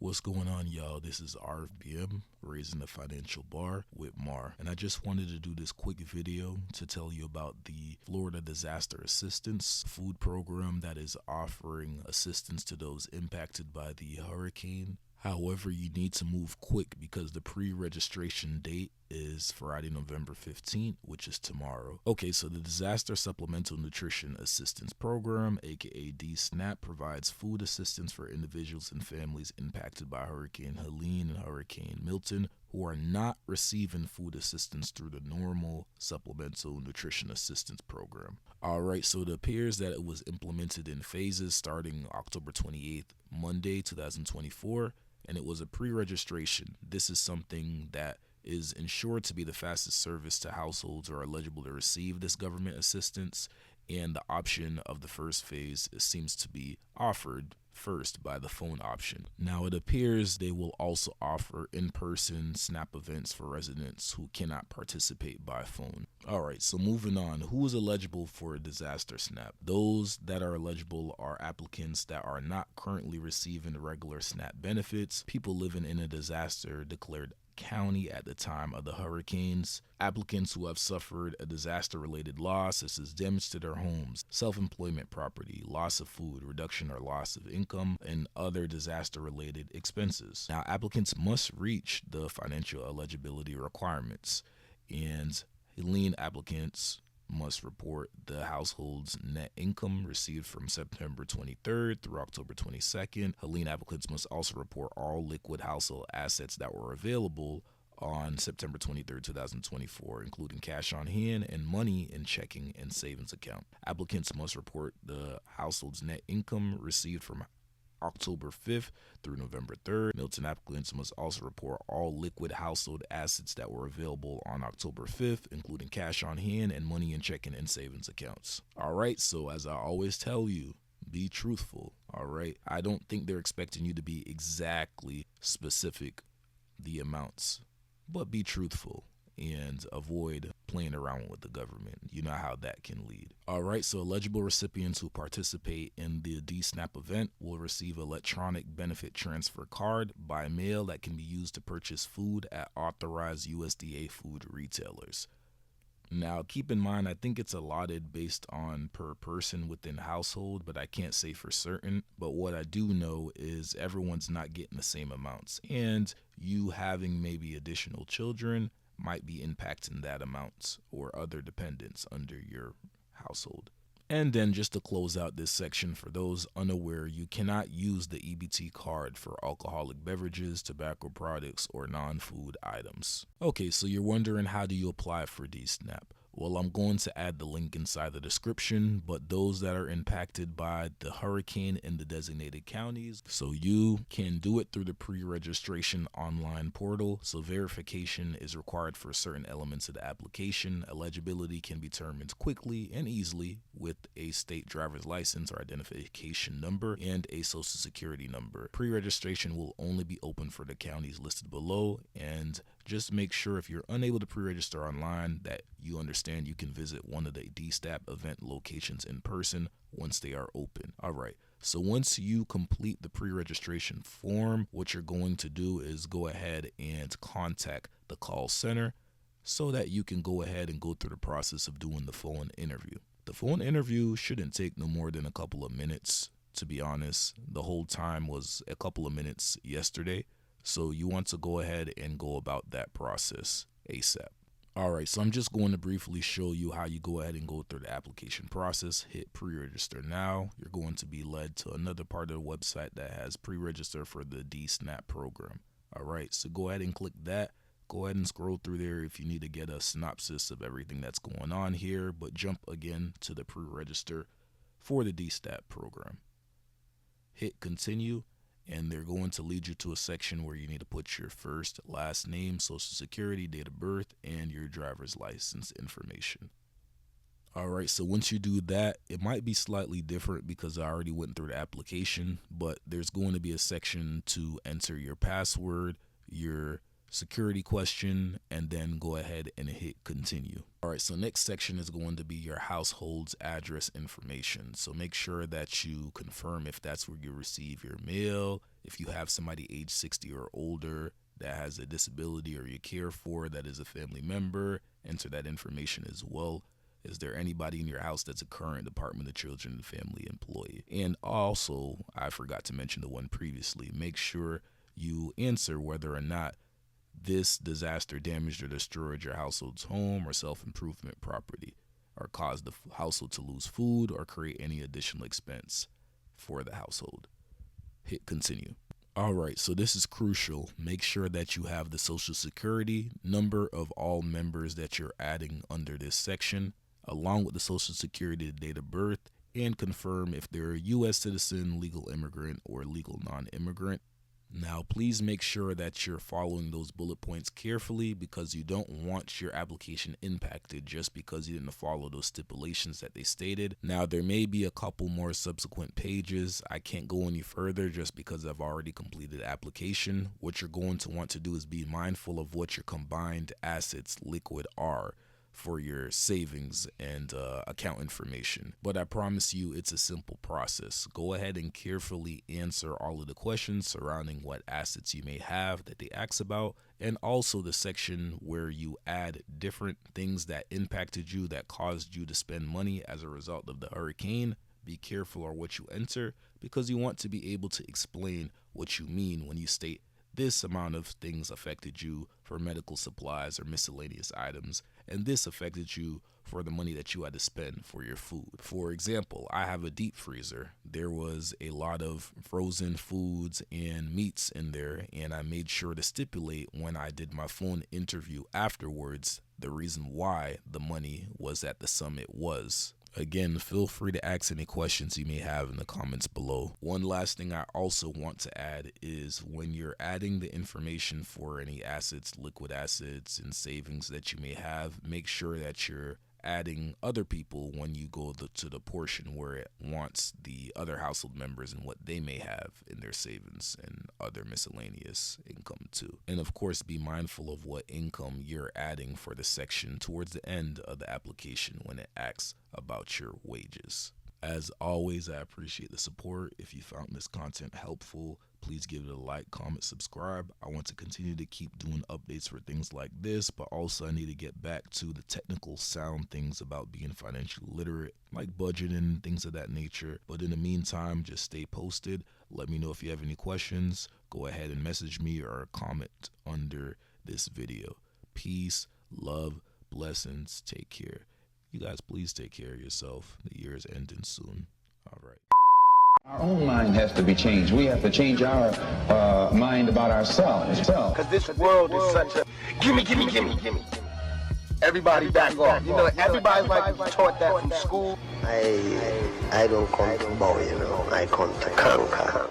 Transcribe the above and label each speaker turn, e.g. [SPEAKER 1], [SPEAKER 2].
[SPEAKER 1] What's going on, y'all? This is RFBM, Raising the Financial Bar with Mar. And I just wanted to do this quick video to tell you about the Florida Disaster Assistance food program that is offering assistance to those impacted by the hurricane. However, you need to move quick because the pre-registration date is Friday, November 15th, which is tomorrow. Okay, so the Disaster Supplemental Nutrition Assistance Program, aka DSNAP, provides food assistance for individuals and families impacted by Hurricane Helene and Hurricane Milton who are not receiving food assistance through the normal Supplemental Nutrition Assistance Program. Alright, so it appears that it was implemented in phases starting October 28th, Monday, 2024, and it was a pre-registration. This is something that is ensured to be the fastest service to households who are eligible to receive this government assistance, and the option of the first phase seems to be offered first by the phone option. Now it appears they will also offer in-person SNAP events for residents who cannot participate by phone. Alright, so moving on, who is eligible for a disaster SNAP? Those that are eligible are applicants that are not currently receiving regular SNAP benefits, people living in a disaster declared county at the time of the hurricanes, applicants who have suffered a disaster-related loss such as damage to their homes, self-employment property, loss of food, reduction or loss of income, and other disaster-related expenses. Now, applicants must reach the financial eligibility requirements, and Helene applicants must report the household's net income received from September 23rd through October 22nd. Helene applicants must also report all liquid household assets that were available on September 23rd, 2024, including cash on hand and money in checking and savings account. Applicants must report the household's net income received from October 5th through November 3rd. Milton applicants must also report all liquid household assets that were available on October 5th, including cash on hand and money in checking and savings accounts. Alright, so as I always tell you, be truthful, alright? I don't think they're expecting you to be exactly specific the amounts, but be truthful and avoid playing around with the government. You know how that can lead. Alright, so eligible recipients who participate in the DSNAP event will receive an electronic benefit transfer card by mail that can be used to purchase food at authorized USDA food retailers. Now, keep in mind, I think it's allotted based on per person within the household, but I can't say for certain. But what I do know is everyone's not getting the same amounts, and you having maybe additional children might be impacting that amount or other dependents under your household. And then just to close out this section, for those unaware, you cannot use the EBT card for alcoholic beverages, tobacco products, or non-food items. Okay, so you're wondering, how do you apply for DSNAP? Well, I'm going to add the link inside the description, but those that are impacted by the hurricane in the designated counties, so you can do it through the pre-registration online portal. So verification is required for certain elements of the application. Eligibility can be determined quickly and easily with a state driver's license or identification number and a social security number. Pre-registration will only be open for the counties listed below, and just make sure if you're unable to pre-register online that you understand you can visit one of the DSNAP event locations in person once they are open. Alright, so once you complete the pre-registration form, what you're going to do is go ahead and contact the call center so that you can go ahead and go through the process of doing the phone interview. The phone interview shouldn't take no more than a couple of minutes, to be honest. The whole time was a couple of minutes yesterday. So you want to go ahead and go about that process ASAP. Alright, so I'm just going to briefly show you how you go ahead and go through the application process. Hit pre-register now. You're going to be led to another part of the website that has pre-register for the DSNAP program. Alright, so go ahead and click that. Go ahead and scroll through there if you need to get a synopsis of everything that's going on here, but jump again to the pre-register for the DSNAP program. Hit continue, and they're going to lead you to a section where you need to put your first, last name, social security, date of birth, and your driver's license information. Alright, so once you do that, it might be slightly different because I already went through the application, but there's going to be a section to enter your password, your security question, and then go ahead and hit continue. Alright, so next section is going to be your household's address information. So make sure that you confirm if that's where you receive your mail, If you have somebody age 60 or older that has a disability or you care for that is a family member, enter that information as well. Is there anybody in your house that's a current Department of Children and Family employee? And also, I forgot to mention the one previously, make sure you answer whether or not this disaster damaged or destroyed your household's home or self-improvement property, or caused the household to lose food or create any additional expense for the household. Hit continue. All right, so this is crucial. Make sure that you have the Social Security number of all members that you're adding under this section, along with the Social Security date of birth, and confirm if they're a U.S. citizen, legal immigrant, or legal non-immigrant. Now, please make sure that you're following those bullet points carefully, because you don't want your application impacted just because you didn't follow those stipulations that they stated. Now, there may be a couple more subsequent pages. I can't go any further just because I've already completed the application. What you're going to want to do is be mindful of what your combined assets liquid are for your savings and account information. But I promise you, it's a simple process. Go ahead and carefully answer all of the questions surrounding what assets you may have that they ask about, and also the section where you add different things that impacted you, that caused you to spend money as a result of the hurricane. Be careful on what you enter, because you want to be able to explain what you mean when you state this amount of things affected you for medical supplies or miscellaneous items, and this affected you for the money that you had to spend for your food. For example, I have a deep freezer. There was a lot of frozen foods and meats in there, and I made sure to stipulate when I did my phone interview afterwards the reason why the money was at the sum it was. Again, feel free to ask any questions you may have in the comments below. One last thing I also want to add is when you're adding the information for any assets, liquid assets, and savings that you may have, make sure that you're adding other people when you go to the portion where it wants the other household members and what they may have in their savings and other miscellaneous income too. And of course, be mindful of what income you're adding for the section towards the end of the application when it asks about your wages. As always, I appreciate the support. If you found this content helpful, please give it a like, comment, subscribe. I want to continue to keep doing updates for things like this, but also I need to get back to the technical sound things about being financially literate, like budgeting, things of that nature. But in the meantime, just stay posted. Let me know if you have any questions. Go ahead and message me or comment under this video. Peace, love, blessings. Take care. You guys, please take care of yourself. The year is ending soon. All right.
[SPEAKER 2] Our own mind has to be changed. We have to change our mind about ourselves.
[SPEAKER 3] Because this world is such a gimme. Everybody back off. You know, everybody's like taught that from school.
[SPEAKER 4] I don't come to bow, I come to conquer.